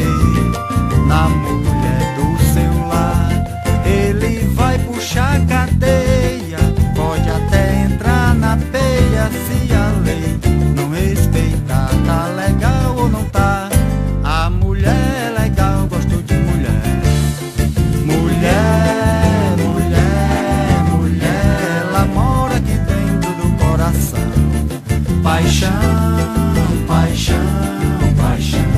bater na mulher do seu lado, ele vai puxar cadeia, pode até entrar na peia. Se a lei não respeitar, tá legal ou não tá? A mulher é legal, gosto de mulher. Mulher, mulher, mulher, ela mora aqui dentro do coração. Paixão, paixão, paixão.